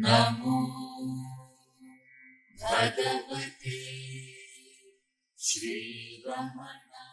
Namo Bhagavate Shri Ramana.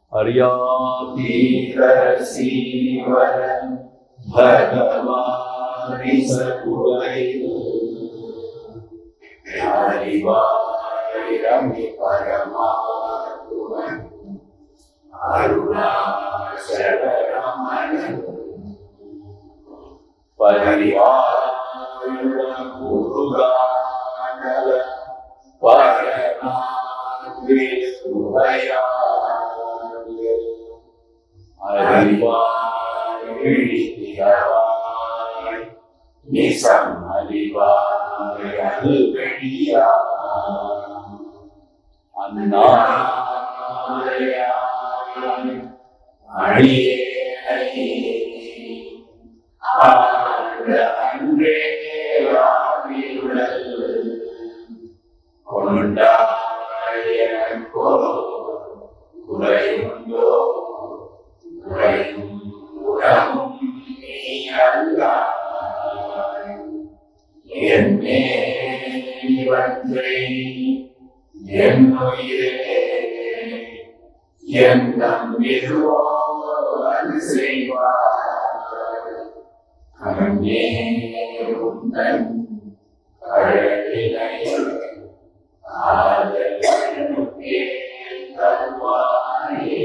Aryatirasivaram Bhagavani Sakuvaidu Harivarami Paramatman Arunacalaramana Parivarama Muruganala Paranagrisubhaya Harivarami Nisam Harivarami Annaya Adiyai Andre Ravirudal Kondaya Koro Kurayundo Kurayuram Niyalai Yenne Vandre Yennoire Yennam Viruo Anseva Karne Undan Karelai Adalanuke Tarvaye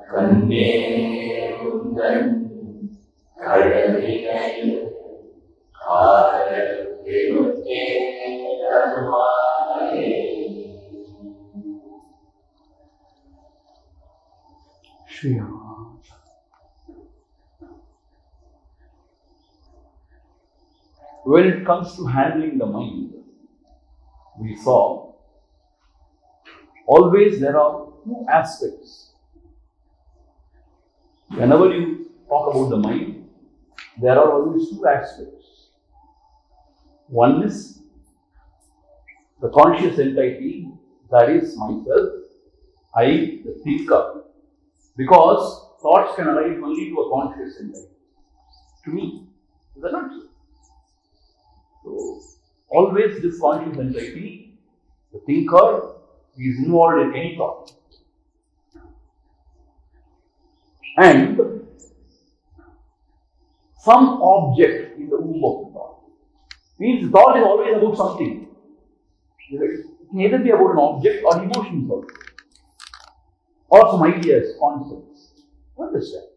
Karne Undan Karelai Adalanuke Tarvaye. Shri Ram. When it comes to handling the mind, we saw always there are two aspects. Whenever you talk about the mind, there are always two aspects. One is the conscious entity, that is myself, I, the thinker. Because thoughts can arise only to a conscious entity, to me. Is that not true? So, always this conscious entity, the thinker, is involved in any thought. And some object in the womb of the thought. Means thought is always about something. It can either be about an object or emotions also. Or some ideas, concepts. You understand?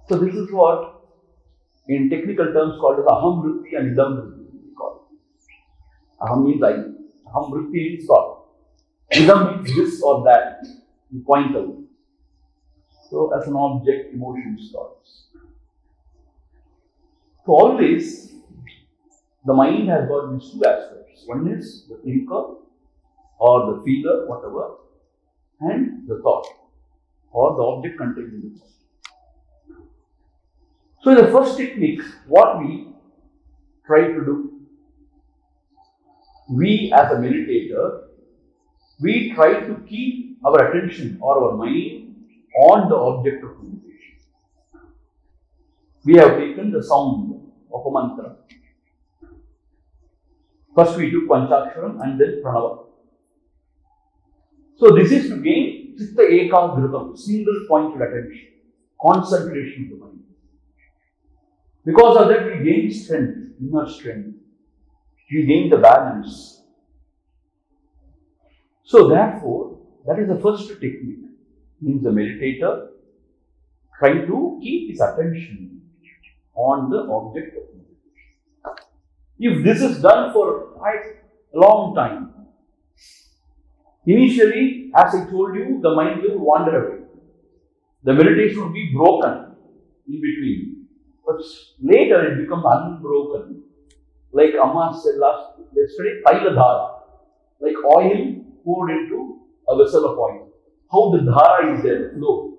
So this is what in technical terms called as aham vritti and idam vritti. Aham means I. Aham vritti means thought. Idam means this or that. You point out. So as an object, emotions, thoughts. So always the mind has got these two aspects. One is the thinker or the feeler, whatever, and the thought or the object contained in the thought. So in the first technique, what we try to do? We as a meditator, we try to keep our attention or our mind on the object of meditation. We have taken the sound of a mantra. First we took Panchaksharam and then Pranava. So this is to gain Chitta Ekagratam, single pointed attention, concentration of the mind. Because of that we gain strength, inner strength. We gain the balance. So therefore, that is the first technique. Means the meditator trying to keep his attention on the object of meditation. If this is done for a long time, initially, as I told you, the mind will wander away. The meditation will be broken in between. But later it becomes unbroken. Like Amma said yesterday, Tailadhara. Like oil poured into a vessel of oil. How the dhara is there, the flow.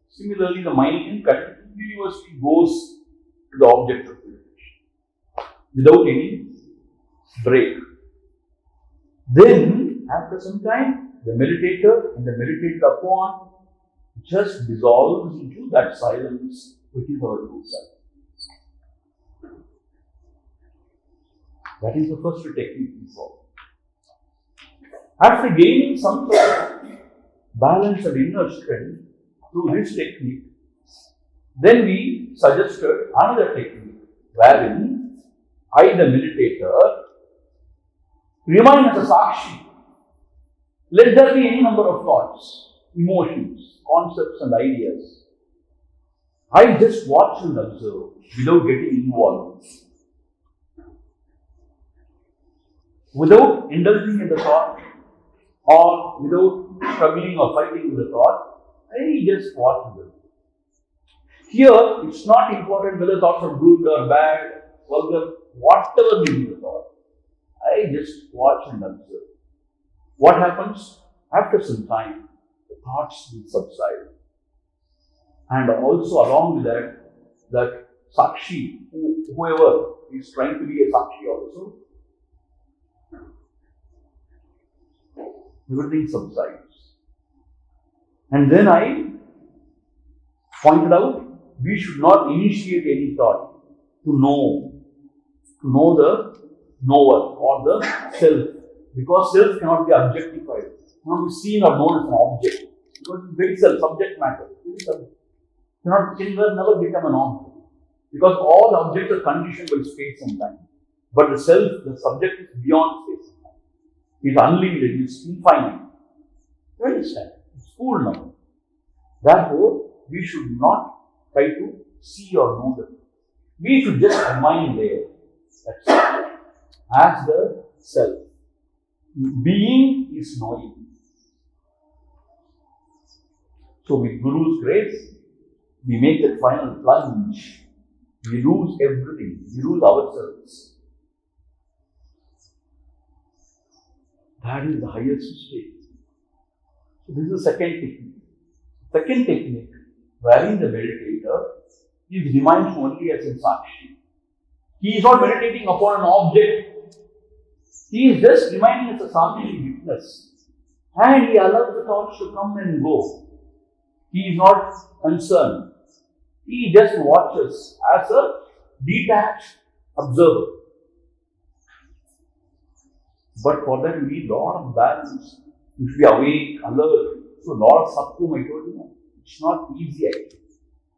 Similarly, the mind continuously goes to the object of meditation without any break. Then, after some time, the meditator and the meditated upon just dissolves into that silence which is our true self. That is the first technique we follow. After gaining some sort of balance and inner strength through this technique, then we suggested another technique wherein I, the meditator, remain as a sakshi. Let there be any number of thoughts, emotions, concepts and ideas. I just watch and observe without getting involved. Without indulging in the thought or without struggling or fighting with the thought, I just watch and observe. Here, it's not important whether thoughts are good or bad, vulgar, whatever may be the thought. I just watch and observe. What happens? After some time, the thoughts will subside. And also along with that sakshi, whoever is trying to be a sakshi also, everything subsides. And then I pointed out, we should not initiate any thought to know the knower or the self, because self cannot be objectified, cannot be seen or known as an object, because it's very self, subject matter. Can never become an object, because all objects are conditioned by space and time. But the self, the subject is beyond space and time. It's unlimited, it's infinite. You understand? It's full now. Therefore, we should not try to see or know them. We should just remain there. That's it. As the self. Being is knowing. So with Guru's grace, we make that final plunge. We lose everything. We lose ourselves. That is the highest state. So this is the second technique. Second technique, wherein the meditator is remains only as a sakshi. He is not meditating upon an object. He is just remaining as a sakshi witness. And he allows the thoughts to come and go. He is not concerned. He just watches as a detached observer. But for that, you need a lot of balance. You should be awake, alert. So, a lot of sattvam, I told you, it's not easy actually.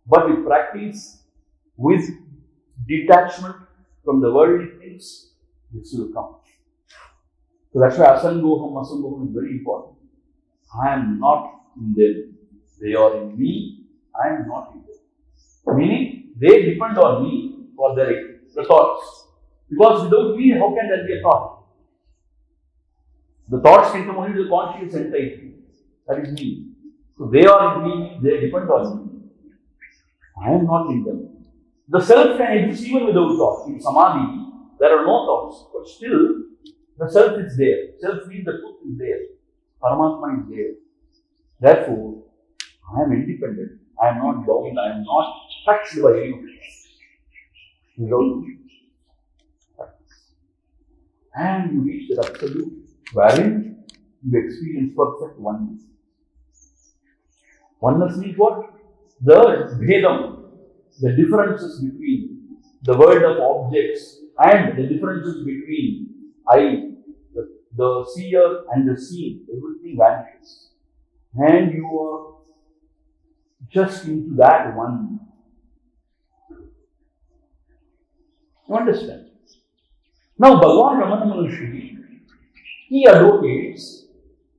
But with practice, with detachment from the worldly things, this will come. So, that's why asangoham, asangoham is very important. I am not in them. They are in me. I am not in them. Meaning, they depend on me for the thoughts. Because without me, how can there be a thought? The thoughts can come only to the conscious entity. That is me. So they are in me, they depend on me. I am not in them. The self can exist even without thought. In samadhi, there are no thoughts. But still, the self is there. Self means the truth is there. Paramatma is there. Therefore, I am independent. I am not bound. I am not touched by anything. without practice. And you reach that absolute wherein you experience perfect oneness. Oneness means what? The bhedam, the differences between the world of objects and the differences between I, the seer and the seen, everything vanishes. And you are just into that one. You understand? Now, Bhagavan Ramana Maharshi, he advocates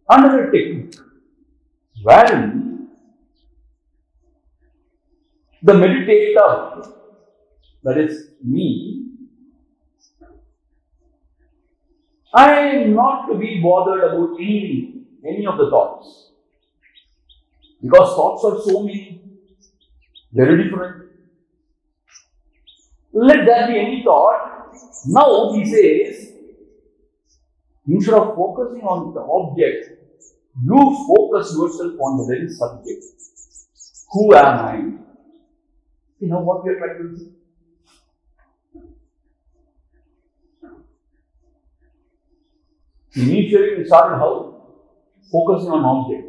another technique wherein the meditator, that is me, I am not to be bothered about any of the thoughts. Because thoughts are so many, very different. Let there be any thought. Now he says, instead of focusing on the object, you focus yourself on the very subject. Who am I? You know what we are trying to do? Initially we started how? Focusing on object.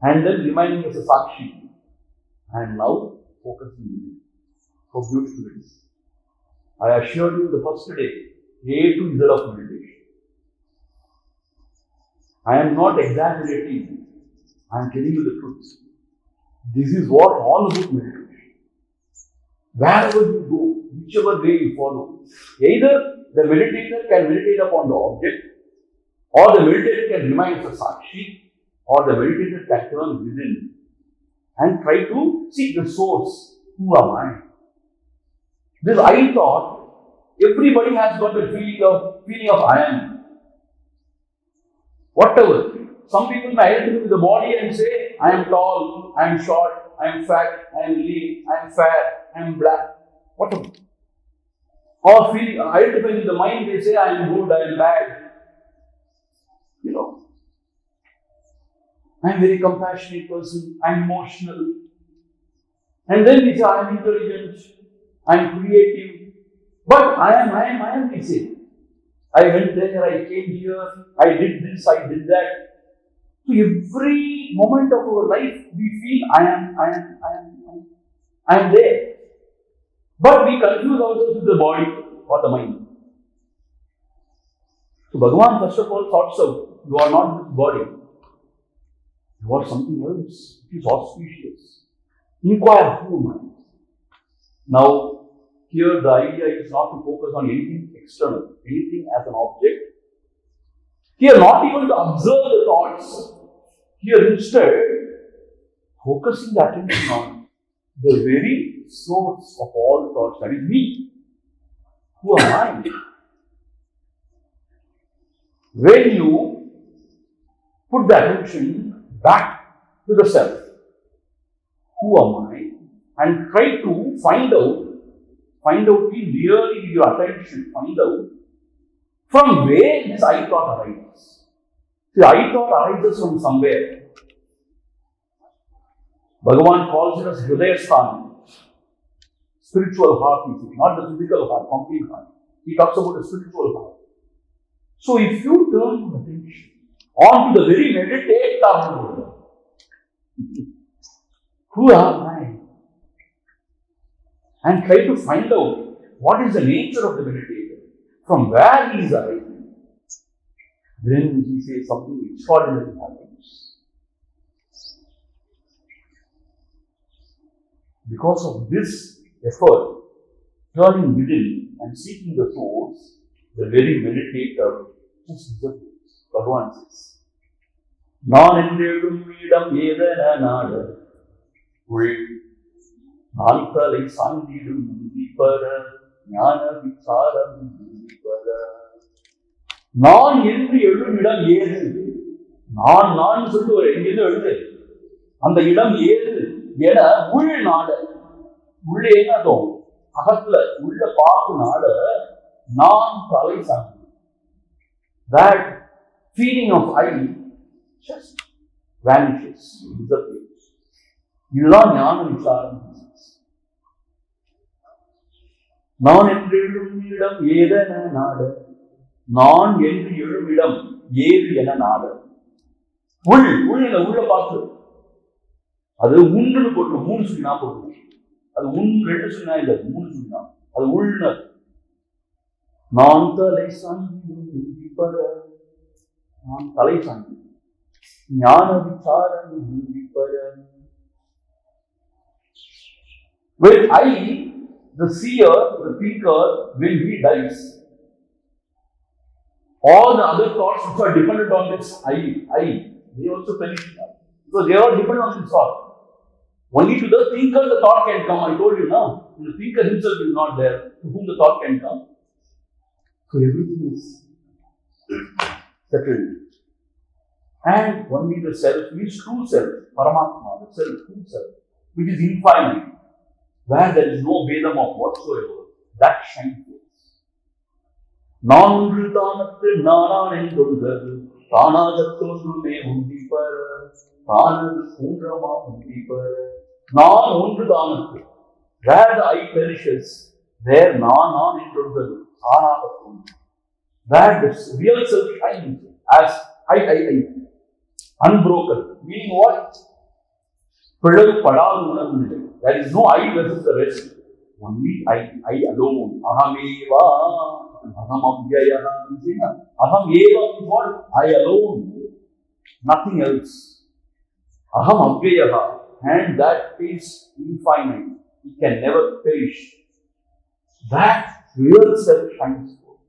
And then remaining as a sakshi. And now focusing within. How beautiful it is. I assure you the first day, A to Z of meditation. I am not exaggerating. I am telling you the truth. This is what all about meditation. Wherever you go, whichever way you follow, either the meditator can meditate upon the object, or the meditator can remain as a sakshi, or the meditator can turn within and try to seek the source. Who am I? This I thought, everybody has got the feeling of I am. Whatever. Some people may identify with the body and say, I am tall, I am short, I am fat, I am lean, I am fair, I am black. Whatever. Or identifying with the mind, they say, I am good, I am bad. You know. I am a very compassionate person, I am emotional. And then we say, I am intelligent, I am creative. But I am, we say. I went there, I came here, I did this, I did that. So every moment of our life, we feel I am there. But we confuse ourselves with the body or the mind. So Bhagavan first of all sorts out, you are not this body. You are something else. It is auspicious. Inquire who am I? Now, here the idea is not to focus on anything external, anything as an object. Here, not even to observe the thoughts. Here, instead, focusing the attention on the very source of all thoughts, that is me. Who am I? When you put the attention back to the self, who am I? And try to find out, really with your attention, find out from where this I thought arises. The I thought arises from somewhere. Bhagavan calls it as Hridayasthana, spiritual heart, not the physical heart, complete heart. He talks about the spiritual heart. So if you turn your attention on to the very meditator, who am I? And try to find out what is the nature of the meditator, from where he is arising. Then he says something extraordinary happens. Because of this effort, turning within and seeking the source, the very meditator just disappears. Bhagavan says, Nanendedum idam edana nada Nanthalai sandidum dipara ஞான விசாரம் நான் என்று எழும் இடம் ஏது? நான் சொல்லிட்டு ஒரு எங்கிருந்து எழுது, அந்த இடம் ஏது என உள் நாட, உள்ளே என்னதும் அகத்துல உள்ள பார்த்து நாட நான் தலை சாந்தி. That feeling of I just vanishes, disappears. இதுதான் ஞான விசாரம். நான் என்று எழும் இடம் ஏதென நாட. நான் என்று எழும் இடம் ஏது என நாட. உள்ள பார்த்து அது உன்னு போட்டு 3 சுழினா போட்டு. அது 2 சுழினா இல்லை, 3 சுழினா. அது உள்ள. நான் தலை சாங்கி பெற. நான் தலை சாங்கி ஞான விசாரணை பெற. When I, the seer, the thinker, when he dies, all the other thoughts which are dependent on this they also perish now. Because they are dependent on this thought. Only to the thinker the thought can come. I told you now. The thinker himself is not there. To whom the thought can come. So everything is settled. And only the self is true self, Paramatma, the self, true self, which is infinite, where there is no Vedam of whatsoever, that shines. நான் ஒன்று தானத்து நானான் என்றொழுதது தானாகத் தோன்றுமே உண்டிப்பர தானது பூன்றமா உண்டிப்பர. நான் ஒன்று தானத்து, where the I perishes, there நான் என்றொழுதது தானாகத் தோன்றும். Where the real self shines as I, unbroken. Meaning what? பிளவுபடாத உணர்வு நிலை. There is no I versus the rest. Only I alone. Ahameva. Aham abhyaya. Aham eva is what? I alone. Nothing else. Aham abhyaya. And that is infinite. It can never perish. That real self shines forth.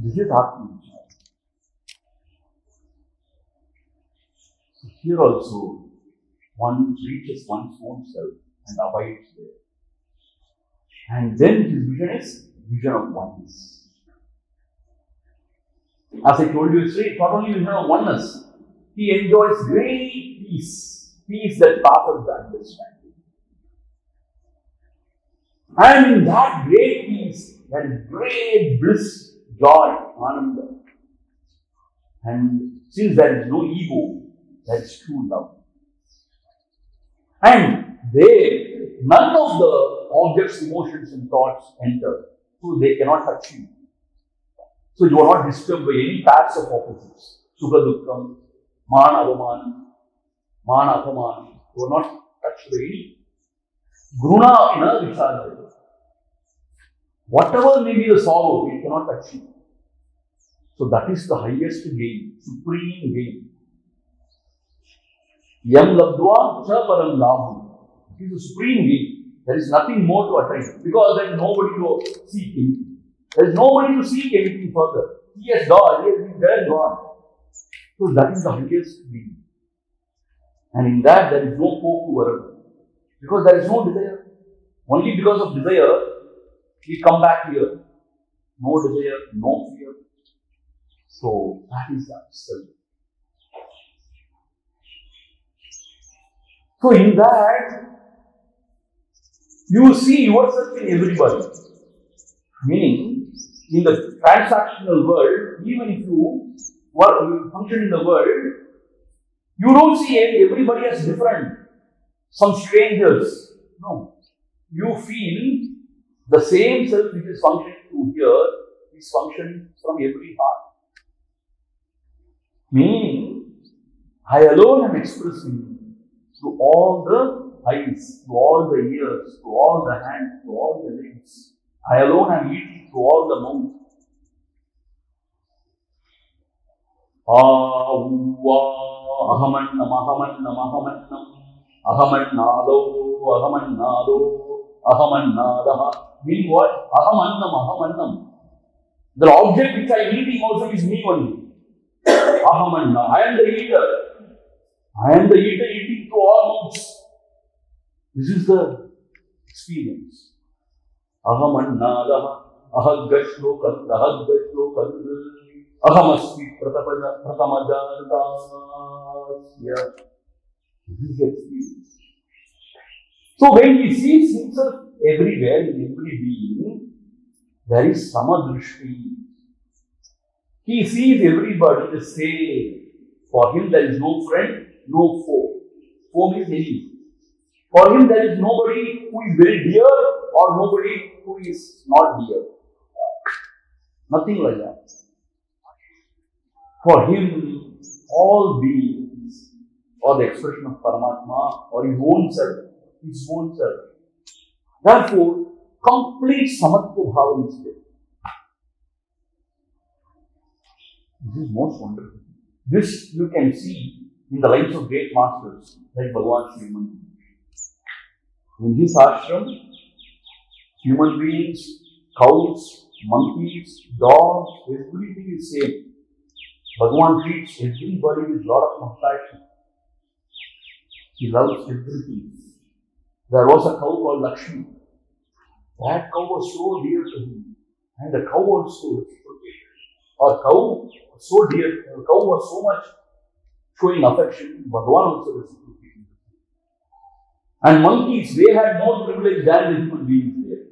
This is Atma. So here also, one reaches one's own self and abides there. And then his vision is vision of oneness. As I told you yesterday, it's not only vision of oneness, he enjoys great peace, peace that passes the understanding. And in that great peace, there is great bliss, joy, ananda. And since there is no ego, there is true love. And there, none of the objects, emotions and thoughts enter. So they cannot touch you. So you are not disturbed by any pairs of opposites. Sukha dukkam, mana avamanam, mana apamanam. You are not touched by any gruna in a vichara. Whatever may be the sorrow, it cannot touch you. So that is the highest gain, supreme gain. Yam labdva cha param labham. It is the supreme gain. There is nothing more to attain because there is nobody to seek anything. There is nobody to seek anything further. He has God, he has been there and gone. So that is the highest gain. And in that there is no hope to worry. Because there is no desire. Only because of desire, we come back here. No desire, no fear. So that is the self. So in that, you see yourself in everybody. Meaning, in the transactional world, even if you function in the world, you don't see everybody as different. Some strangers. No. You feel the same self which is functioning through here is functioning from every heart. Meaning, I alone am expressing to all the eyes, to all the ears, to all the hands, to all the legs. I alone am eating to all the mouth. Ahamannam, ahamannam, ahamannam, ahamannado, ahamannado, ahamannadaha. Meaning what? Ahamannam, ahamannam. The object which I am eating also is me only. Ahamanna. I am the eater. I am the eater eating to all mouths. This is the experience. Ahamannadaha, ahagashlokat, ahagashlokat, ahamasmi pratamajantasya. This is the experience. So when he sees himself everywhere, in every being, there is samadrishti. He sees everybody the same. For him there is no friend, no foe. Foe means enemy. For him there is nobody who is very dear or nobody who is not dear. Nothing like that. For him, all beings are the expression of Paramatma or his own self. His own self. Therefore, complete Samatva Bhava is there. This is most wonderful. This you can see in the lives of great masters like Bhagavan Sri Mandir. In his ashram, human beings, cows, monkeys, dogs, everything is same. Bhagavan treats everybody with a lot of compassion. He loves everything. There was a cow called Lakshmi. That cow was so dear to him. And the cow also reciprocated. Or cow was so dear, the cow was so much showing affection, Bhagavan also reciprocated. And monkeys, they had more privilege than the human beings there.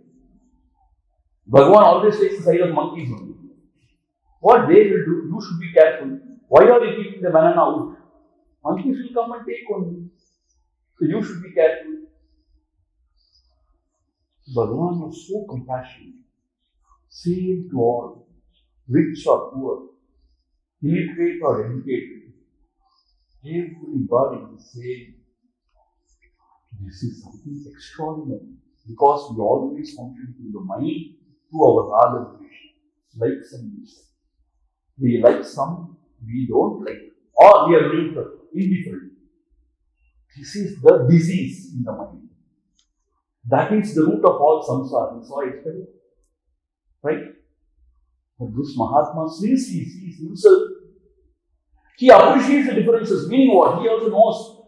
Bhagavan always takes the side of monkeys only. What they will do, you should be careful. Why are you keeping the banana out? Monkeys will come and take only. So you should be careful. Bhagavan was so compassionate. Same to all, rich or poor, illiterate or educated. Everybody is saying, this is something extraordinary. Because we always function through the mind, through our raga relation, likes and dislikes. We like some, we don't like, or we are neutral, indifferent. This is the disease in the mind. That is the root of all samsara. We saw yesterday. Right? But this Mahatma, since he sees himself, he appreciates the differences. Meaning what? He also knows.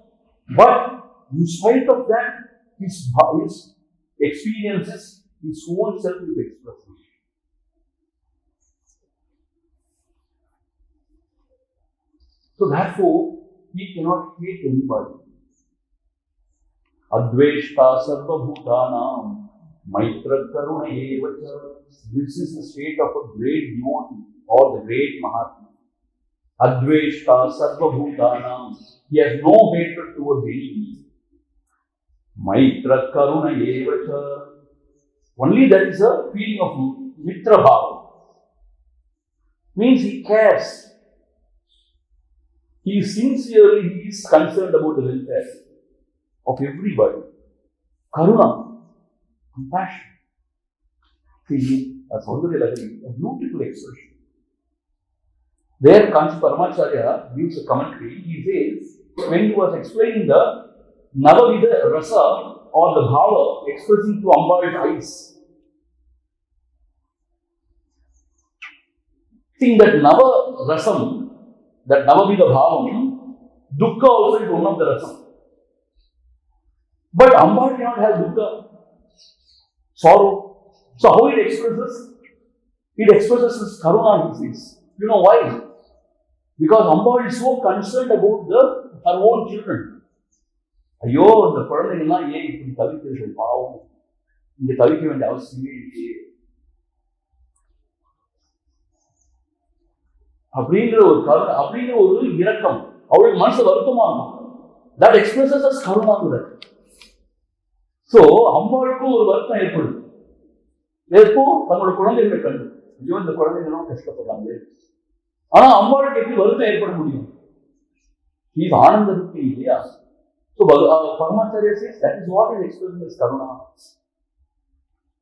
But in spite of that, his experiences, his own self is expressing. So therefore, he cannot hate anybody. Adveshta sarva bhutanam maitra karuna evacha. This is the state of a great devotee or the great Mahatma. Adveshta sarva bhutanam. He has no hatred towards any. Maitra karuna evacha. Only there is a feeling of mitra bhava. Means he cares. He is concerned about the welfare of everybody. Karuna, compassion. See, that's already a beautiful expression. There, Kanchi Paramacharya gives a commentary. He says, when he was explaining the Navavida Rasa or the Bhava expressing to Amba's eyes, seeing that Nava Rasam, that Navavida Bhavam, Dukkha also is one of the Rasam. But Amba cannot have dukkha, sorrow. So how it expresses? It expresses his karuna, he says. You know why? Because Amba is so concerned about her own children. Ayyo, the குழந்தைங்கலாம் ஏன் இப்படி தவிக்கிறது பாவம், இங்க தவிக்க வேண்டிய அவசியமே இல்லையே அப்படிங்கிற ஒரு கருணை, அப்படிங்கிற ஒரு இரக்கம் அவளுக்கு மனசு வருத்தமா இருக்கும். That expresses as கருணாங்கிறது. So, அம்மாவுக்கும் ஒரு வருத்தம் ஏற்படுது. எப்போ தன்னோட குழந்தைகளை கண்டு, ஐயோ இந்த குழந்தைங்களும் கஷ்டப்படுறாங்க. ஆனா அம்மாவுக்கு எப்படி வருத்தம் ஏற்பட முடியும்? இது ஆனந்தத்துக்கு இல்லையா? So, Paramacharya says that is what is expressing as karuna.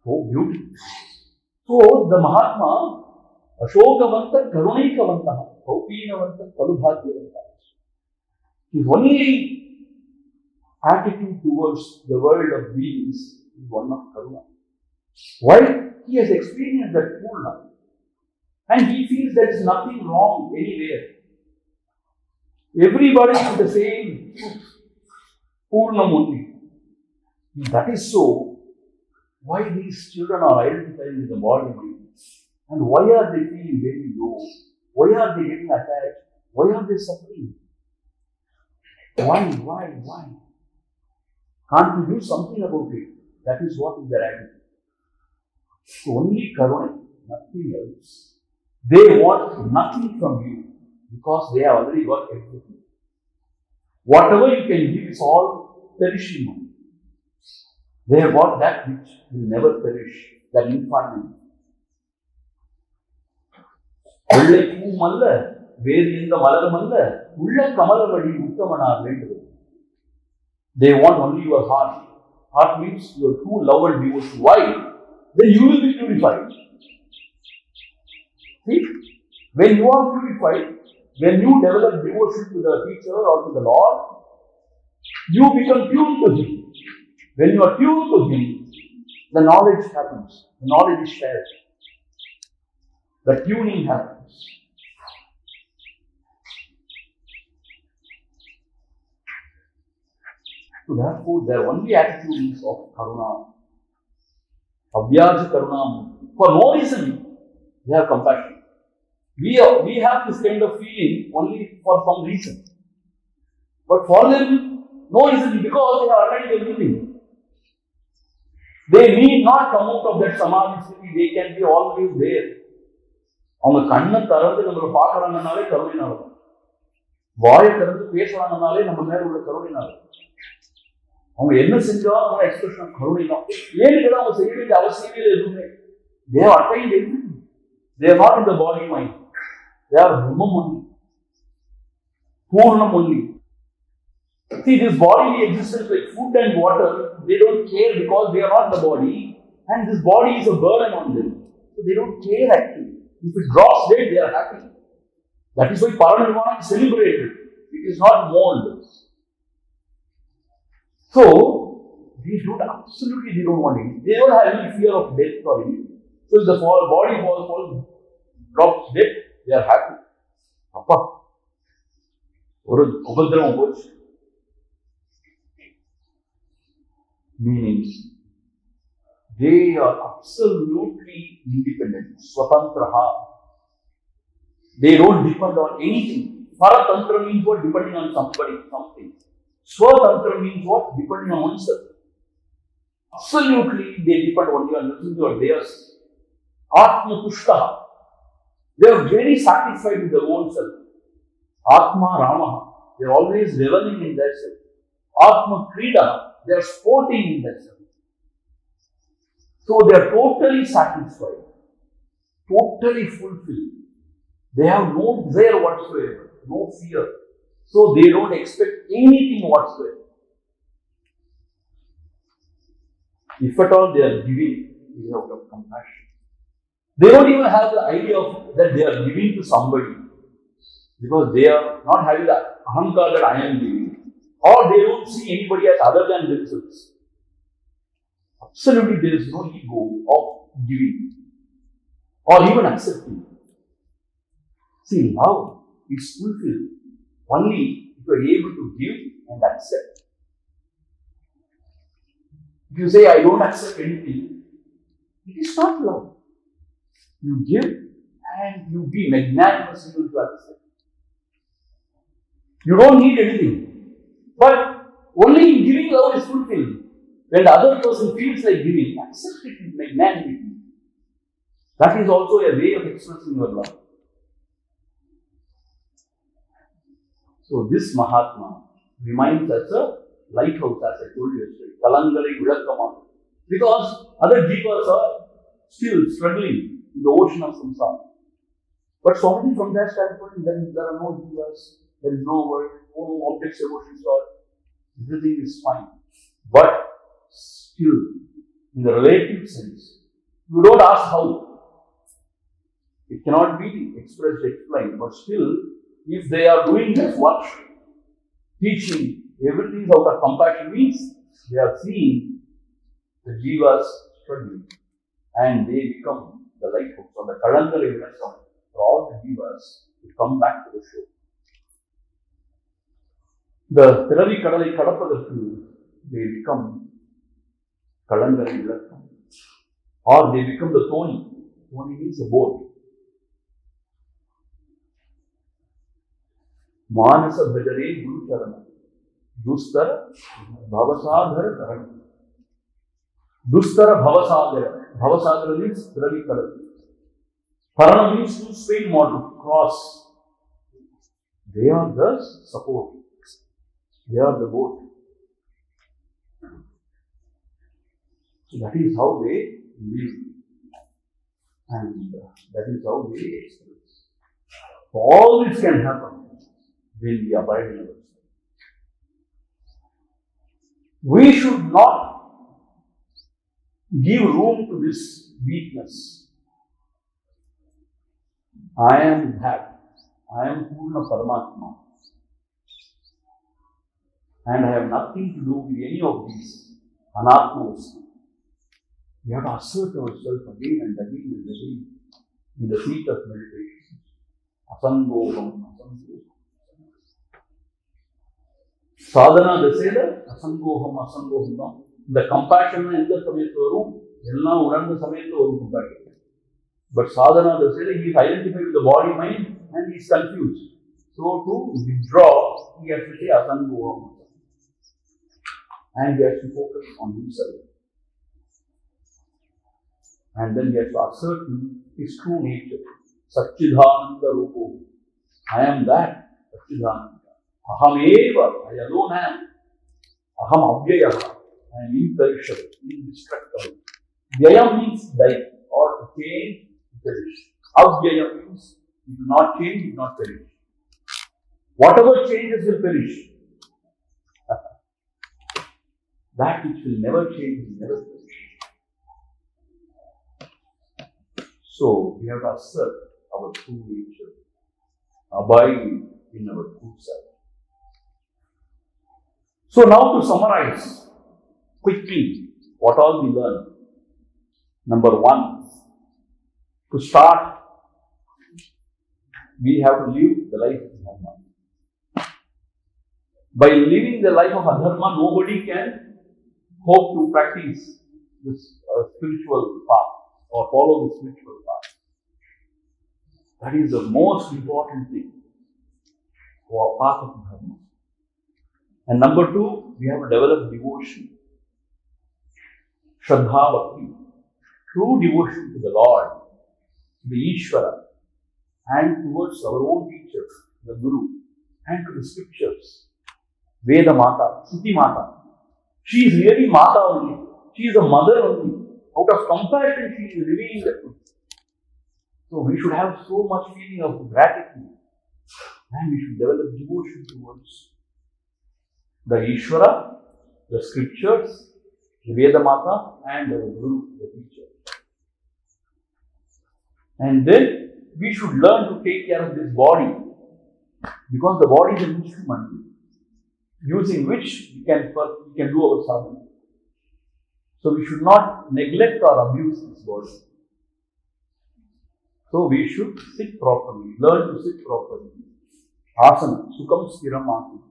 So beautiful. So, the Mahatma, Ashokavanta Karunaikavanta, Kaupinavanta Kalubhatyavanta. His only attitude towards the world of beings is one of karuna. Why? He has experienced that Purna. And he feels there is nothing wrong anywhere. Everybody is the same truth. Purnam only. If that is so, why these children are identifying with the body mind? And why are they feeling very low? Why are they getting attached? Why are they suffering? Why? Can't we do something about it? That is what is their attitude. So only karuna, nothing else. They want nothing from you because they have already got everything. Whatever you can give is all perishing money. They have got that which will never perish, that infinite. வெள்ளை பூவும் அல்ல, வேறு எந்த மலரும் அல்ல, உள்ள கமலவழி உத்தமனார் வேண்டும். They want only your heart. Heart means your true love and devotion. Why? Then you will be purified. See? When you are purified, when you develop devotion to the teacher or to the Lord, you become tuned to Him. When you are tuned to Him, the knowledge happens. The knowledge is shared. The tuning happens. So therefore, their only attitude is of karuna. Abhyaja karuna. For no reason, they have compassion. We have this kind of feeling only for some reason. But for them, no reason, because they have attained everything. They need not come out of that samadhi sthiti. They can be always there. அவங்க கண்ணை திறந்து நம்மளை பார்க்கறாங்கனாலே கருணைனால, வாயை திறந்து பேசுறாங்கனாலே நம்ம மேல உள்ள கருணைனால, அவங்க என்ன செஞ்சாலும் அவங்க எக்ஸ்பிரஷன் கருணை தான். ஏன்னு அவங்க செய்ய வேண்டிய அவசியமே எதுவுமே. They have attained everything. They are not in the body mind. They are Brahman only. Purnam only. See, this bodily existence like food and water, they don't care because they are not the body, and this body is a burden on them. So they don't care actually. If it drops dead, they are happy. That is why Paranirvana is celebrated. It is not mourned. So, they don't want it. They don't have any fear of death or anything. So if the body drops dead, they are happy. Appa, oru ubadramam pochu. Meaning, they are absolutely independent. Swatantraha. They don't depend on anything. Paratantra means what? Depending on somebody, something. Swatantra means what? Depending on oneself. Absolutely, they depend only on listening to theirs. Atma Tushtaha. They are very satisfied with their own self. Atma Ramaha. They are always reveling in their self. Atma Krida. They are sporting in their self. So they are totally satisfied, totally fulfilled. They have no desire whatsoever, no fear. So they don't expect anything whatsoever. If at all they are giving, it is out of compassion. They don't even have the idea of that they are giving to somebody, because they are not having the ahankar that I am giving, or they don't see anybody as other than themselves. Absolutely, there is no ego of giving or even accepting. See, love is fulfilled only if you are able to give and accept. If you say, I don't accept anything, it is not love. You give and you be magnanimous able to accept. You don't need anything. But only in giving love is fulfilled. When the other person feels like giving, accept it with magnanimity. That is also a way of expressing your love. So this Mahatma reminds us a lighthouse, as I told you yesterday. Kalangalai Vilakkamam. Because other jivas are still struggling in the ocean of samsara. But Swami, from that standpoint, then there are no jivas, there is no world, no objects, emotions, or everything is fine. But still, in the relative sense, you don't ask how. It cannot be expressed, explained. But still, if they are doing this work, teaching, everything is out of compassion, means they are seeing the jivas struggling, and they become the lighthouse or the Kalangalai Vilakkamam for all the jivas to come back to the shore. The Piravi Kadalai Kadappadathu, they become Kalangalai Vilakkamam, or they become the Thoni. Thoni means a boat. Manasa Bhajare Guru Charana. Dustara Bhavasadhara Karana. Dustara Bhavasadhara. Bhavasadhara means Piravi Kadal. Karana means to swim or to cross. They are the support. They are the boat. So that is how they live, and that is how they express. All this can happen when we abide in ourselves. We should not give room to this weakness. I am that. I am Purna Paramatma. And I have nothing to do with any of these anatmas. We have to assert ourselves again and again and again in the seat of meditation. Asangoham, asangoham. Sadhana daseda asangoham, asangoham. The compassion in the samayatvaru, ella uranda samayatvaru compassion. But sadhana daseda, he is identified with the body mind and he is confused. So to withdraw, he has to say asangoham. And he has to focus on himself. And then he has to assert his true nature. Satchidananda Rupo. I am that. Satchidananda. Aham eva. I alone am. Aham abhyayaha. I am imperishable, indestructible. Vyayam means die or to change, to perish. Abhyaya means it will not change, it will not perish. Whatever changes will perish. That which will never change will never perish. So we have to assert our true nature, abide in our true self. So now to summarize quickly what all we learned. Number one, to start, we have to live the life of Dharma. By living the life of Adharma, nobody can hope to practice this spiritual path or follow the spiritual path. That is the most important thing for our path of Dharma. And number two, we have to develop devotion. Shraddha Bhakti. True devotion to the Lord, to the Ishvara, and towards our own teacher, the Guru, and to the scriptures. Veda Mata, Shruti Mata. She is really Mata only. She is a mother only. Out of compassion, she is revealing the truth. So we should have so much feeling of gratitude. And we should develop devotion towards the Ishvara, the scriptures, the Veda Mata, and our Guru, the teacher. And then we should learn to take care of this body. Because the body is an instrument using which we can do our sadhana. So we should not neglect or abuse this body. So we should sit properly, learn to sit properly. Asana, Sukham Stiram Asana.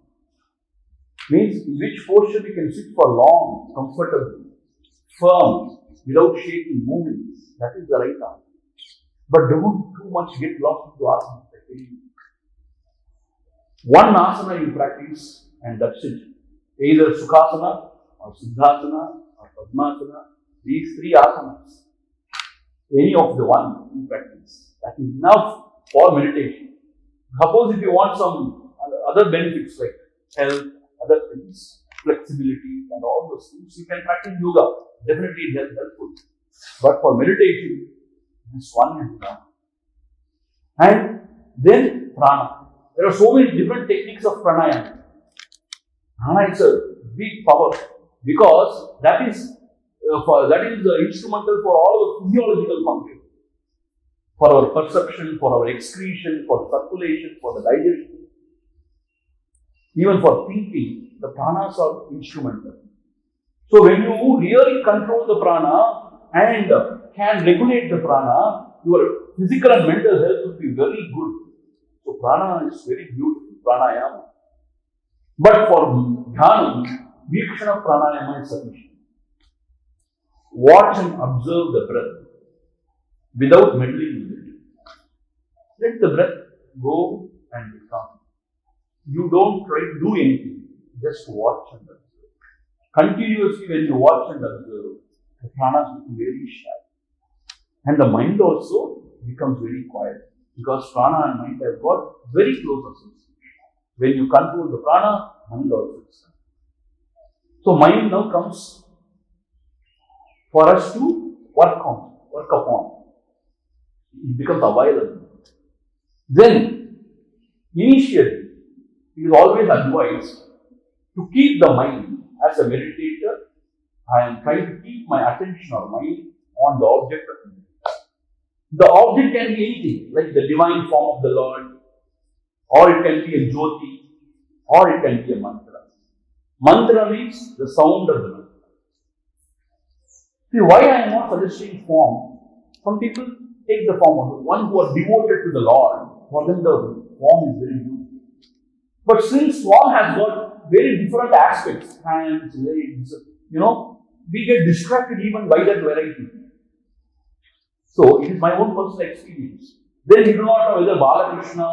Means in which posture we can sit for long, comfortably, firm, without shaking, moving. That is the right asana. But don't too much get lost into asana. One asana you practice and that's it. Either Sukhasana or Siddhasana or Padmasana. These three asanas. Any of the one you practice. That is enough for meditation. Suppose if you want some other benefits like health, other things, flexibility and all those things, you can practice yoga. Definitely it is helpful. But for meditation, this one is enough. And then prana. There are so many different techniques of pranayama. Prana is a big power because that is instrumental for all the physiological functions. For our perception, for our excretion, for the circulation, for the digestion. Even for thinking, the pranas are instrumental. So when you really control the prana and can regulate the prana, your physical and mental health will be very good. So prana is very beautiful, pranayama. But for dhyana, vikshana pranayama is sufficient. Watch and observe the breath without meddling with it. Let the breath go and become. You don't try to do anything, just watch and observe. Continuously when you watch and observe, the pranas become very shy. And the mind also becomes very quiet. Because prana and mind have got very close association. When you control the prana, mind also is. So mind now comes for us to work upon. It becomes available. Then, initially, it is always advised to keep the mind as a meditator. I am trying to keep my attention or mind on the object of meditation. The object can be anything, like the divine form of the Lord, or it can be a jyoti, or it can be a mantra. Mantra means the sound of the mantra. See, why I am not suggesting form? Some people take the form of one who are devoted to the Lord. For them, the form is very new. But since form has got very different aspects, hands, legs, we get distracted even by that variety. So, it is my own personal experience. Then you do not know whether Balakrishna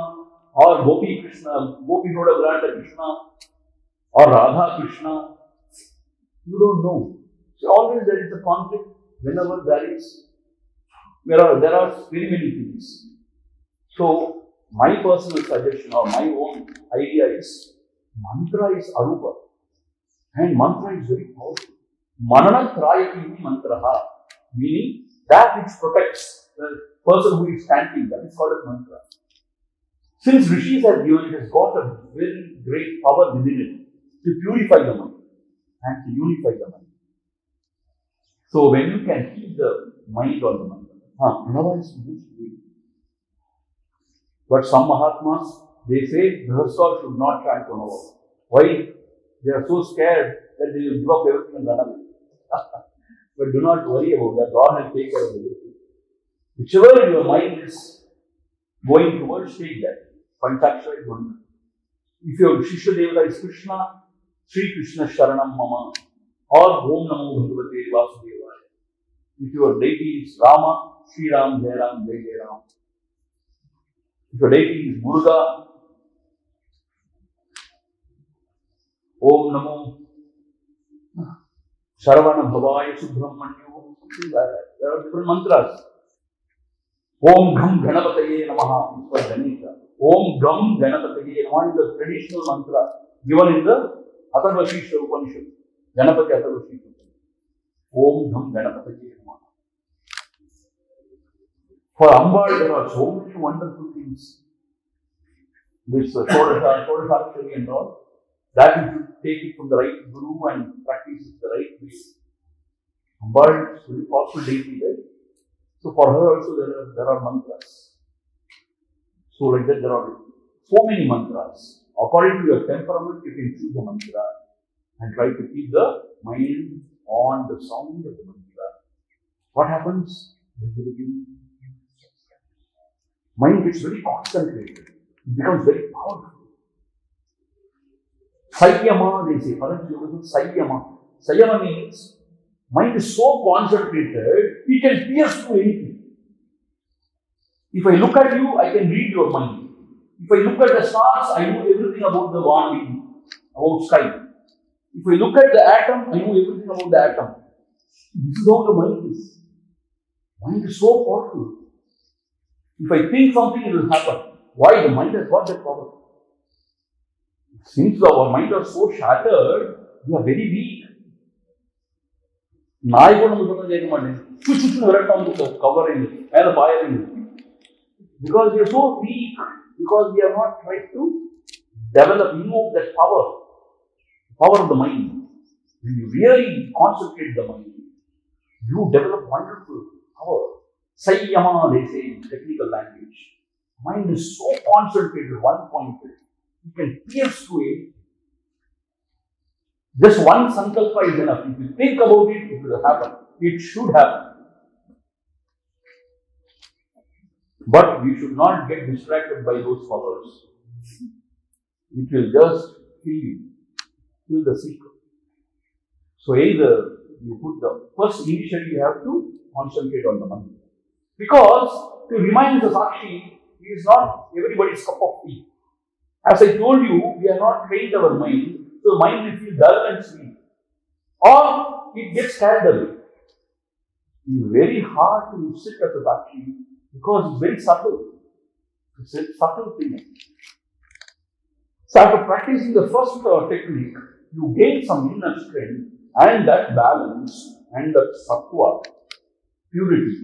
or Gopi Krishna, Gopi Roda Granda Krishna or Radha Krishna. You don't know. So, always there is a conflict whenever there are very many things. So, my personal suggestion or my own idea is mantra is arupa and mantra is very powerful. Manana trayati mantraha, meaning that which protects the person who is chanting, that is called as mantra. Since Rishis have given, it has got a very great power within it to purify the mind and to unify the mind. So when you can keep the mind on the mantra, Pranava is most beautiful. But some Mahatmas, they say Grihastha should not chant Pranava. Why? They are so scared that they will drop everything and run away. But do not worry about that. God will take care of everything. Whichever your mind is going towards, take that. Panchakshara is one. If your Shishya Devata is Krishna, Sri Krishna Sharanam Mama, or Om Namo Bhagavate Vasudevaya. If your deity is Rama, Sri Ram, Jai Ram, Jai Jai Ram. If your deity is Muruga, Om Namo Saravana Bhavaya Subramanya, something like that. There are different mantras. Om Gham Ganapataye Namaha for Ganesha. Om Gham Ganapataye Namaha is the traditional mantra given in the Atma Upanishad. Ganapati Atma Upanishad. Om Gham Ganapataye Namaha. For Ambal, there are so many wonderful things. This Shodashakshari and all. That you should take it from the right guru and practice it the right way. Ambal is a very powerful deity, right? So for her also there are mantras. So like that there are so many mantras. According to your temperament, you can choose a mantra and try to keep the mind on the sound of the mantra. What happens? Mind gets very concentrated. It becomes very powerful. Sayyama, they say. Sayyama. Sayyama means mind is so concentrated, he can pierce through anything. If I look at you, I can read your mind. If I look at the stars, I know everything about the Vani, about sky. If I look at the atom, I know everything about the atom. This is how the mind is. Mind is so powerful. If I think something, it will happen. Why? The mind has got that power. Since our minds are so shattered, we are very weak. Covering and firing. Because we are so weak, because we are not tried to develop, invoke that power of the mind. When you really concentrate the mind, you develop wonderful power. Sayyama, they say in technical language. Mind is so concentrated, one pointed. You can pierce through it. Just one sankalpa is enough. If you think about it, it will happen. It should happen. But we should not get distracted by those powers. It will just kill the secret. So either you put the first initially you have to concentrate on the mantra. Because to remind the Sakshi, he is not everybody's cup of tea. As I told you, we are not trained our mind, so the mind will feel dull and sleep. Or it gets carried away. It is very hard to sit as a Sakshi because it's very subtle. It's a subtle thing. So after practicing the first technique, you gain some inner strength and that balance, and that sattva, purity,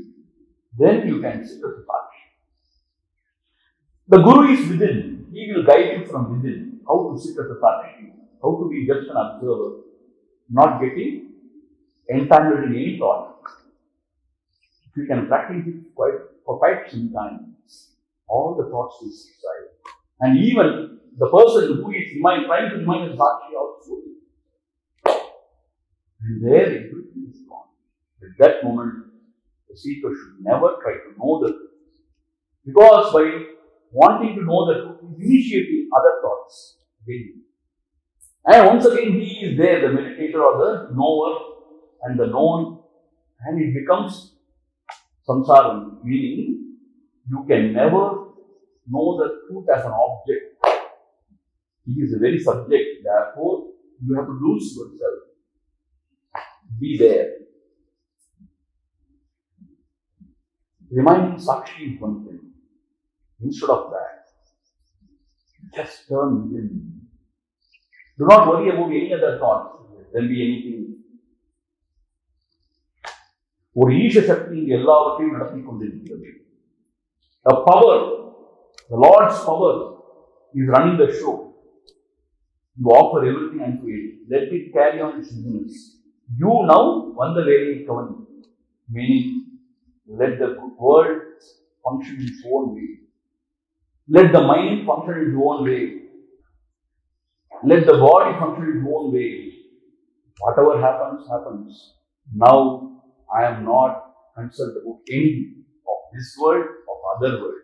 then you can sit as a Sakshi. The Guru is within. He will guide you from within how to sit as a Sakshi, how to be just an observer, not getting entangled in any thought. If you can practice it for quite some time, all the thoughts will subside. And even the person who is trying to remind as Sakshi also, and there everything is gone. At that moment, the seeker should never try to know the truth. Because by wanting to know the truth, he is initiating other thoughts. And once again, he is there, the meditator or the knower and the known, and it becomes samsara, meaning you can never know the truth as an object. It is a very subject, therefore you have to lose yourself. Be there. Reminding Sakshi is one thing. Instead of that, just turn within. Do not worry about any other thoughts. There will be anything. ஒரு ஈஷ சக்தி இங்கு எல்லாவற்றையும் நடத்தி கொண்டிருக்கிறது. The power, the Lord's power is running the show. You offer everything unto it. Let it carry on its business. You now vanda velai kavani, meaning let the world function in its own way. Let the mind function in its own way. Let the body function in its own way. Whatever happens, happens. Now I am not concerned about anything of this world, of other world.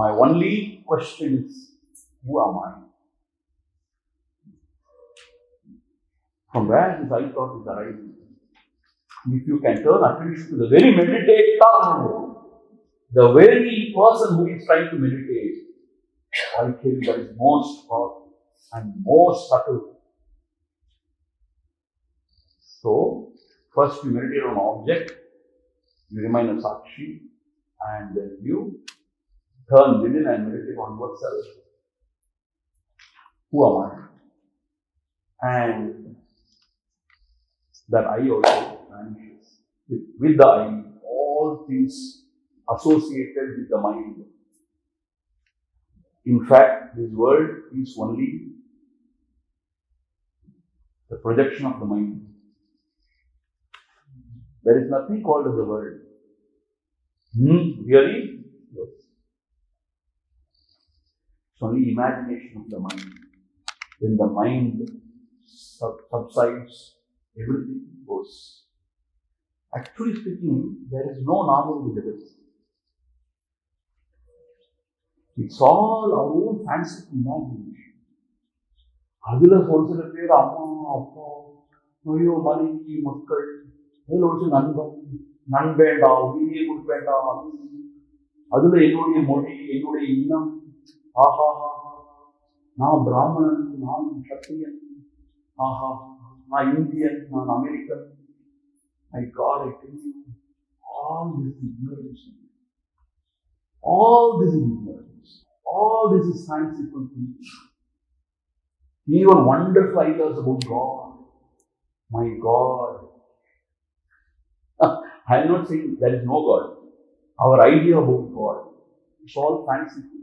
My only question is, who am I? From where this I thought is arising? If you can turn attention to the very meditator, the very person who is trying to meditate, I feel that is most powerful and most subtle. So, first you meditate on an object, you remain a Sakshi, and then you turn within and meditate on yourself. Who am I? And that I also vanishes. With the I, all things associated with the mind. In fact, this world is only the projection of the mind. There is nothing called as the world. Really? Yes. It's only imagination of the mind. When the mind subsides, everything goes. Actually speaking, there is no normal with this. It's all our own fanciful imagination. அதில் ஒரு சில பேர் அம்மா அப்பா ஐயோ மனைவி மக்கள் அதில் ஒரு சில நண்பேண்டா உயிரியை கொடுப்பேண்டா அதுல என்னுடைய மொழி என்னுடைய இனம் ஆஹா நான் பிராமணன் நான் சத்திரியன் ஆஹா நான் இந்தியன் நான் American my God, I tell you, all this is ignorance. All this is ignorance. All this is fanciful things. Even wonderful ideas about God. My God. I am not saying there is no God. Our idea about God is all fanciful.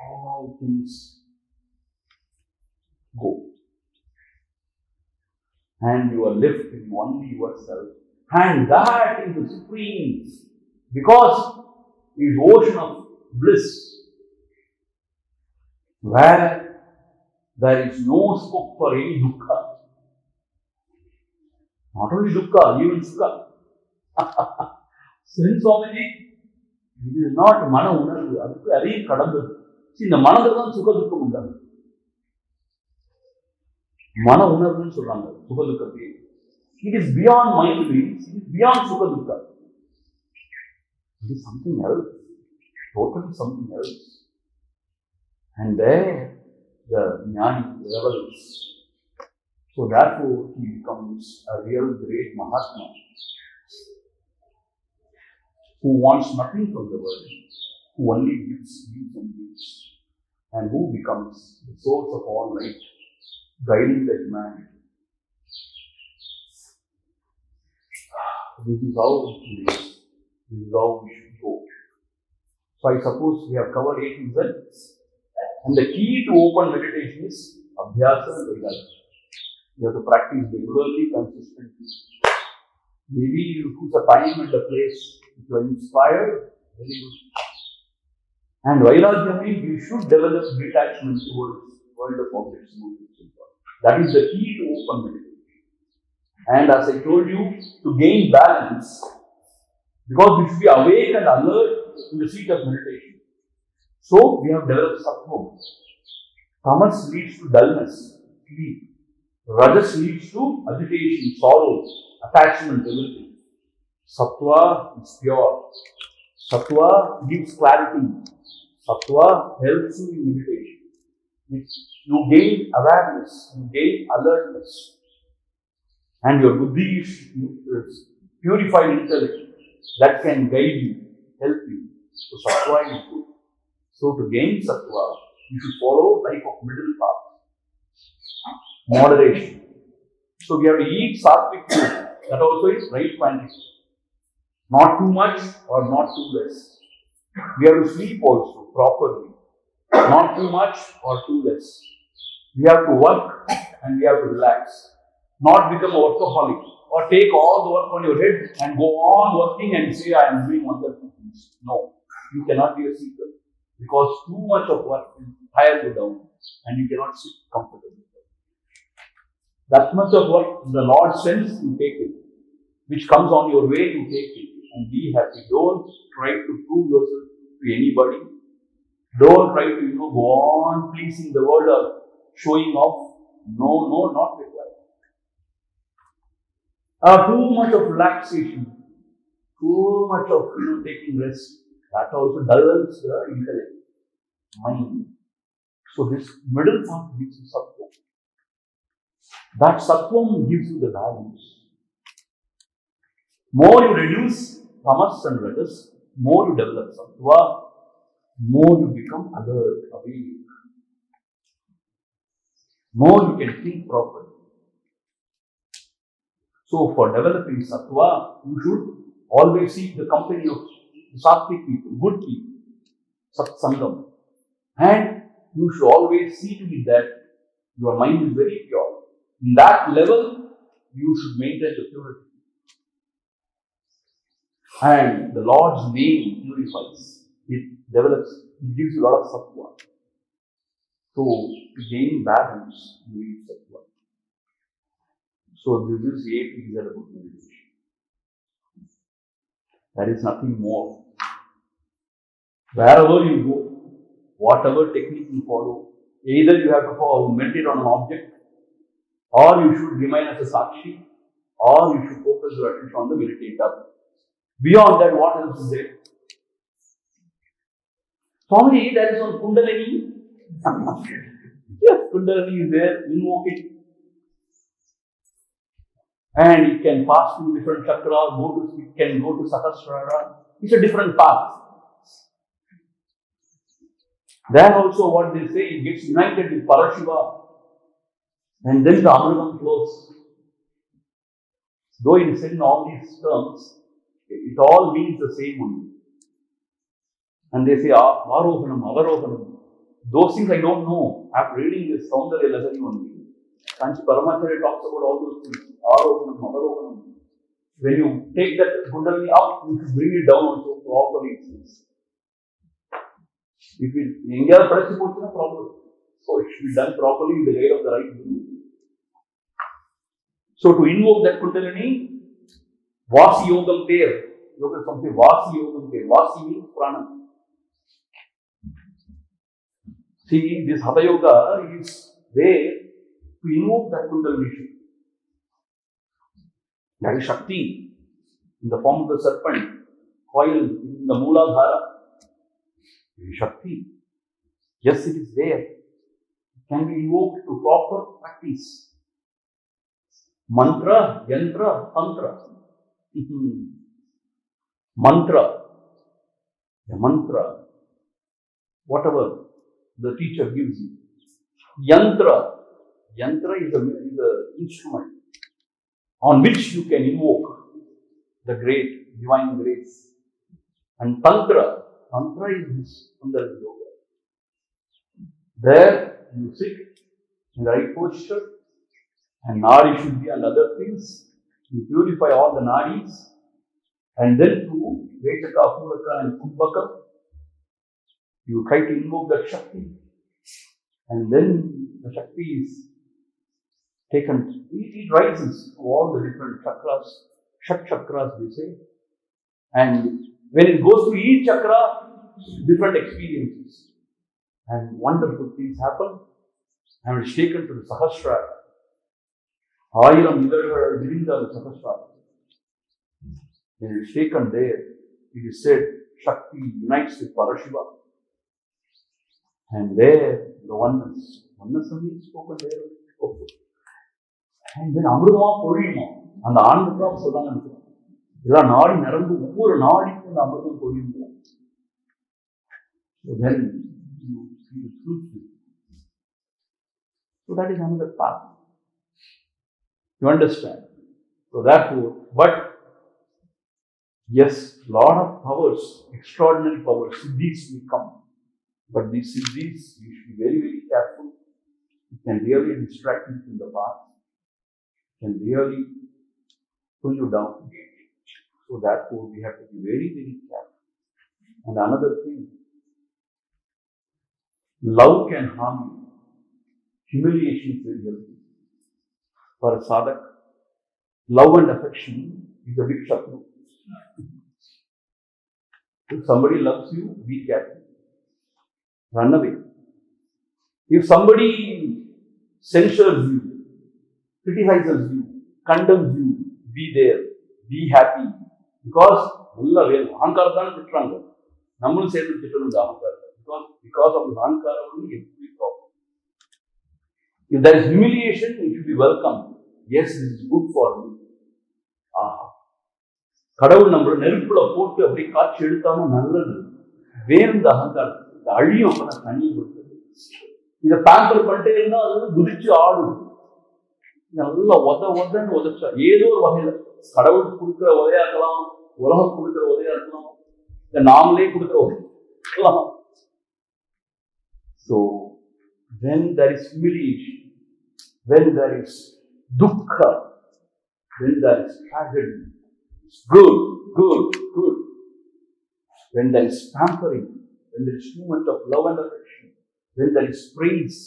All things go. And you are left in only yourself. And that is the supreme, because it is ocean of bliss, where there is no scope for any dukkha. Not only dukkha, even sukha. Since Swamiji, it is not mana unarvu, adukku adhiyum kadandadu. See, இந்த மனதில் தான் சுக துக்கம் உண்டாது. மன உணர்வுன்னு சொல்றாங்க சுகதுக்கத்தை. It is beyond mind feelings, it is beyond sukha-dukkha. It is something else, totally something else. And there the jnani revels. So therefore he becomes a real great Mahatma who wants nothing from the world, who only gives and gives, and who becomes the source of all light, guiding the humanity. This is how it is. This is how we should go. So I suppose we have covered A to Z. And the key to open meditation is Abhyasa and Vairagya. You have to practice regularly, consistently. Maybe you choose a time and a place. If you are inspired, very good. And Vairagya means you should develop detachment towards world of objects. That is the key to open meditation. And as I told you, to gain balance, because we should be awake and alert in the seat of meditation. So we have developed sattva. Tamas leads to dullness, sleep. Rajas leads to agitation, sorrow, attachment, everything. Sattva is pure. Sattva gives clarity. Sattva helps you in meditation. You gain awareness, you gain alertness. And your buddhi is purified intellect that can guide you, help you. So sattva is good. So to gain sattva, you should follow life of middle path. Moderation. So we have to eat sattvic food. That also is right quantity. Not too much or not too less. We have to sleep also properly. Not too much or too less. We have to work and we have to relax. Not become a workaholic or take all the work on your head and go on working and say, I am doing wonderful things. No, you cannot be a seeker because too much of work will tire you down and you cannot sit comfortably. That much of work the Lord sends, you take it. Which comes on your way, you take it and be happy. Don't try to prove yourself to anybody. Don't try to go on pleasing the world or showing off. No, not required. Too much of relaxation, too much of taking rest, that also dulls the intellect, mind. So this middle path gives you sattva. That sattva gives you the values. More you reduce tamas and rajas, more you develop sattva, more you become alert, awake. More you can think properly. So for developing sattva, you should always seek the company of sattvic people, good people, satsangam. And you should always see to it that your mind is very pure. In that level, you should maintain the purity. And the Lord's name purifies. It develops, it gives you a lot of sattva. So to gain balance, you need sattva. So this is 8 things about meditation. There is nothing more. Wherever you go, whatever technique you follow, either you have to meditate on an object, or you should remain as a sakshi, or you should focus your attention on the meditator. Beyond that, what else is there? Swami, there is one Kundalini. Yes, Kundalini is there, invoke it. And it can pass through different chakras, it can go to Sahasrara. It's a different path. Then also what they say, it gets united with Parashiva. And then the Amritam flows. Though it is said in all these terms, it all means the same only. And they say, Varohanam, Avarohanam. Those things I don't know. After reading this Soundarya Lahari only. Kanchi Paramacharya talks about all those things. Arohanam, Avarohanam. When you take that Kundalini up, you should bring it down also properly. If it India press reports, no problem. So it should be done properly with the guide of the right guru. So to invoke that Kundalini, Vasi Yogam Ter. Yoga something Vasi Yogam Ter. Vasi means prana. See, this Hatha Yoga is there to invoke that Kundalini. That is Shakti in the form of the serpent, coil in the Mooladhara. It is Shakti. Yes, it is there. It can be invoked to proper practice. Mantra, Yantra, Tantra. Mantra. The mantra. Whatever the teacher gives you. Yantra. Yantra is an instrument on which you can invoke. the great divine grace. And Tantra is this Sundara Yoga. There you sit in the right posture, and Nadi Shuddhi and other things. You purify all the Nadis, and then through Vetaka, Puraka and Kumbhaka, you try to invoke that Shakti, and then the Shakti is taken, it rises to all the different chakras, Shat chakras they say, and when it goes to each chakra, different experiences, and wonderful things happen, and it's taken to the Sahasrara. Ayiram Idalgal Virinda the Sahasrara. When it is taken there, it is said Shakti unites with Parashiva. And there, the oneness is spoken there. And then Amrutama Poriyuma, and the Anandam Sodanam. Illa Nadi Narandu, Upur Nadi and Amrutama Poriyuma. So then you feel truthful. So that is another path. You understand? So therefore, but yes, lot of powers, extraordinary powers, siddhis will come. But these siddhis, you should be very, very careful. It can really distract you from the path. It can really pull you down. So therefore, we have to be very, very careful. And another thing, love can harm you. Humiliation is very healthy. For a sadhak, love and affection is a big shatru. If somebody loves you, be careful. Run away. If somebody censures you, criticizes you, condemns you, be there, be happy. Because because of the ahankara only every problem. If there is humiliation, it should be welcome. Yes, this is good for me. கடவுள் நம்மள நெருப்புல போட்டு அப்படி காட்சி எடுத்தாம நல்லது. வேறு இந்த அகங்காரம் இந்த அழியும் தண்ணி கொடுத்தது. இதை பேம்பர் பண்ணிட்டே இருந்தா அது குதிச்சு ஆடும். நல்லா உதன்னு உதச்சா ஏதோ ஒரு வகையில கடவுள் கொடுக்குற உதயா இருக்கலாம், உலகம் கொடுக்குற உதயா இருக்கலாம், இல்ல நாமளே கொடுக்குற Udaya. So when there is humiliation, when there is dukkha, when there is tragedy, it's good. When there is pampering, when there is too much of love and affection, when there is praise,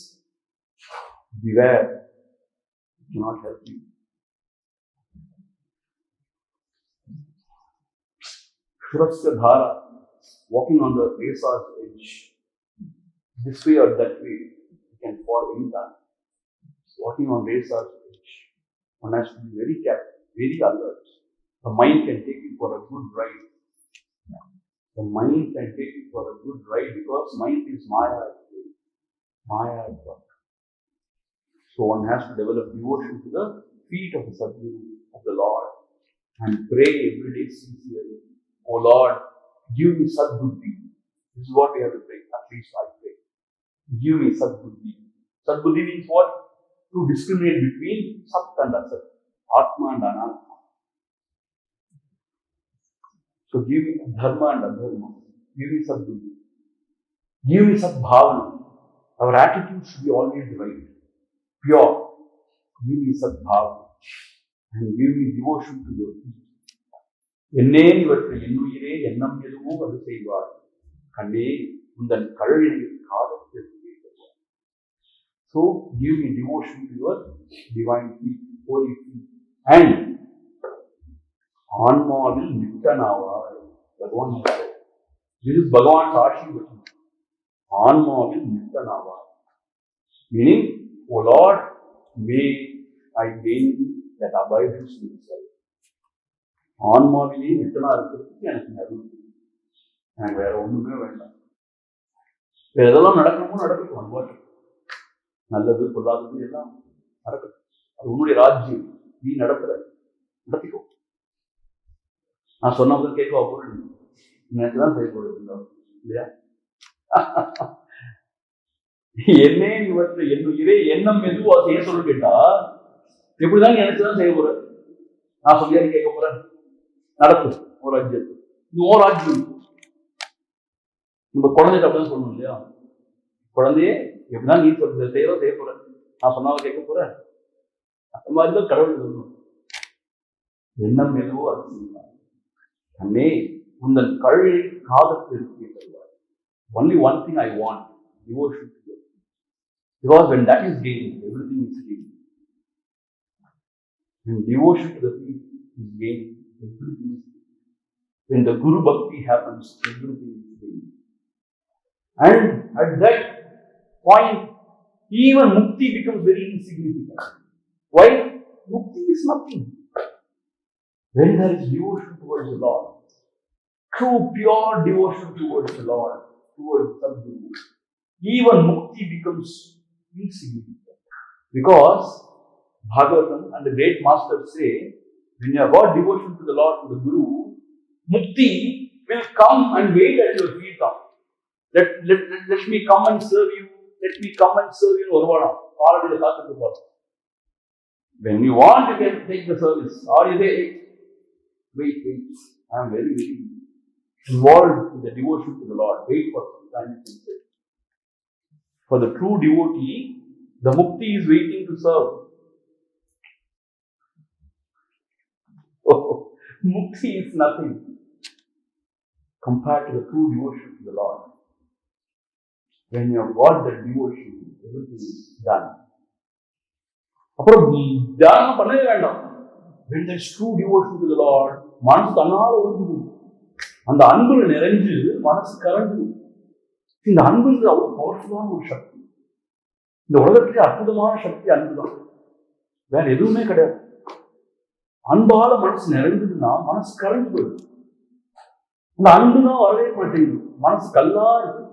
beware, it cannot help you. Shurasya dhara, walking on the Resa's edge, this way or that way, you can fall anytime. Walking on Resa's edge, one has to be very careful, very alert. The mind can take you for a good ride. The mind can take you for a good ride because mind is Maya at work. So one has to develop devotion to the feet of the Sadguru, of the Lord, and pray every day sincerely. Oh Lord, give me Sadbuddhi. This is what we have to pray. At least I pray. Give me Sadbuddhi. Sadbuddhi means what? To discriminate between Sat and Asat, Atma and Anatma. So give me Dharma and Adharma. Give me Sadbuddhi. Give me Sadbhavana. Our attitude should be always right, pure. Give me Sadbhavana. And give me devotion to your feet. என்னே இவற்றை என்னுயிரே எண்ணம் எதுவோ அது செய்வார் கண்ணே உந்தன் கழலினையில் காலத்தில் கேட்கிறார். So give me devotion to your divine feet, holy feet. And ஆன்மாவில் நித்தனாவாய். பகவான் this is Bhagavan's Ashirvatan. ஆன்மாவில் நித்தனாவாய். Meaning, O Lord, may I gain that abidance in self. ஆன்மாவிலேயே நித்தனா இருக்கிறதுக்கு எனக்கு அருள். எனக்கு வேற ஒண்ணுமே வேண்டாம். வேற எதெல்லாம் நடக்கணுமோ நடக்கட்டும். அன்பாட்டு நல்லது பொல்லாதது எல்லாம் நடக்கட்டும். அது உன்னுடைய ராஜ்யம். நீ நடத்திக்கோ. நான் சொன்னது கேட்கவா பொருள் நினைச்சுதான் செய்யப்படுது இல்லையா? என்னே இவற்றை என்னுயிரே எண்ணம் எதுவோ செய்ய சொல்லு கேட்டா எப்படிதான் நினைச்சுதான் செய்ய போற? நான் சொல்லியா கேட்க போறேன்? நடக்குது ஒரு ராஜ்யத்தில். நோ ராஜ்யம். நம்ம குழந்தைகிட்ட அப்படிதான் சொல்லணும் இல்லையா? குழந்தையே எப்படின்னா நீ சொல்றது செய்ய போற, நான் சொன்னாலும் கேட்க போறேன். அந்த மாதிரிதான் கடவுள் சொல்லணும். எண்ணம் எதுவோ அது செய்யலாம். அண்ணே உந்தன் கழுதை காதத்தில் இருக்கிறது. Only one thing I want, devotion to you. Because when that is gained, everything is gained. When devotion to the feet is gained, everything is gained. When the Guru Bhakti happens, everything is gained. And at that point, even Mukti becomes very insignificant. Why? Mukti is nothing. When there is devotion towards the Lord, true pure devotion towards the Lord, towards Sadguru, even Mukti becomes insignificant. Because Bhagavatam and the great masters say, when you have got devotion to the Lord, to the Guru, Mukti will come and wait at your feet. Let me come and serve you. Let me come and serve you. When you want, you can take the service. Or you say, wait. I am very, very involved in the devotion to the Lord. Wait for some time, you can say. For the true devotee, the Mukti is waiting to serve. Mukti is nothing compared to the true devotion to the Lord. When you have got that devotion, everything is done. அப்புறம் தியானம் பண்ணவே வேண்டாம். When there is true devotion to the Lord, மனசு தன்னால ஒழுங்கு, அந்த அன்புல நிறைஞ்சு மனசு கரண்டு. இந்த அன்புங்கிறது அவ்வளவு பவர்ஃபுல்லான ஒரு சக்தி. இந்த உலகத்திலே அற்புதமான சக்தி அன்பு தான், வேற எதுவுமே கிடையாது. அன்பால மனசு நிறைஞ்சதுன்னா மனசு கரண்டு போயிடும். அந்த அன்பு தான் வரவே மாட்டேங்குது. மனசு கல்லா இருக்கு,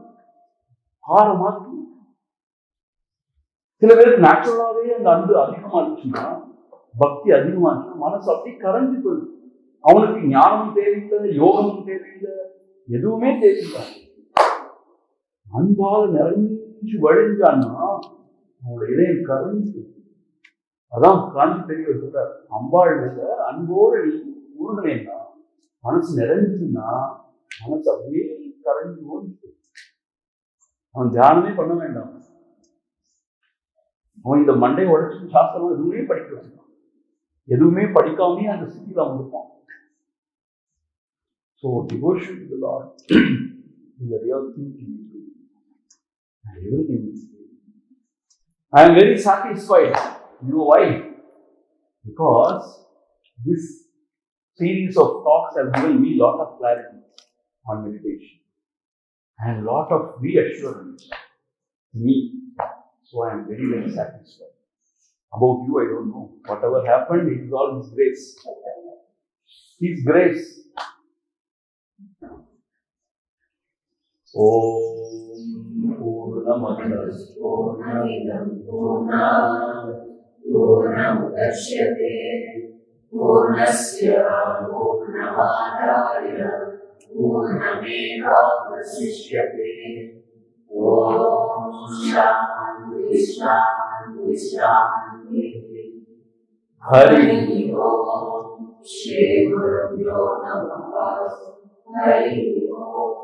ஆரமா இருக்கு. சில பேருக்கு நேச்சுரலாவே அந்த அன்பு அதிகமா இருந்துச்சுன்னா, பக்தி அதிகமா இருந்துச்சுன்னா மனசு அப்படியே கரண்டு போயிடும். அவனுக்கு ஞானமும் தேவையில்லை, யோகமும் தேவையில்லை, எதுவுமே தேவையில்லை. அன்பால நிறைஞ்சு வழிஞ்சான்னா அவனோட இதயம் கரண்டு. அதான் காஞ்சி பெரியவர் சொல்றார், அம்பாள் மேல அன்போடு நீ உருகினேன்னா, மனசு நிறைஞ்சுன்னா மனசு அப்படியே கரண்டு ஓடிச்சு. அவன் தியானமே பண்ண வேண்டாம். அவன் இந்த மண்டை உடைச்சு சாஸ்திரம் எதுவுமே படிக்க வேண்டாம். எதுவுமே படிக்காமே அந்த ஸ்திதியில் அவன் இருப்பான். So devotion to the Lord is the real thing to do. And everything is good. I am very satisfied. You know why? Because this series of talks have given me a lot of clarity on meditation and a lot of reassurance to me. So I am very, very satisfied. About you, I don't know. Whatever happened, it is all His grace. His grace. Om Purnamada Purnamidam Purnat Purnamudachyate Purnasya Purnamadaya Purnamevavasishyate. Om Shanti Shanti Shanti. Hari Om Shri Gurubhyo Namaha. Hari Om.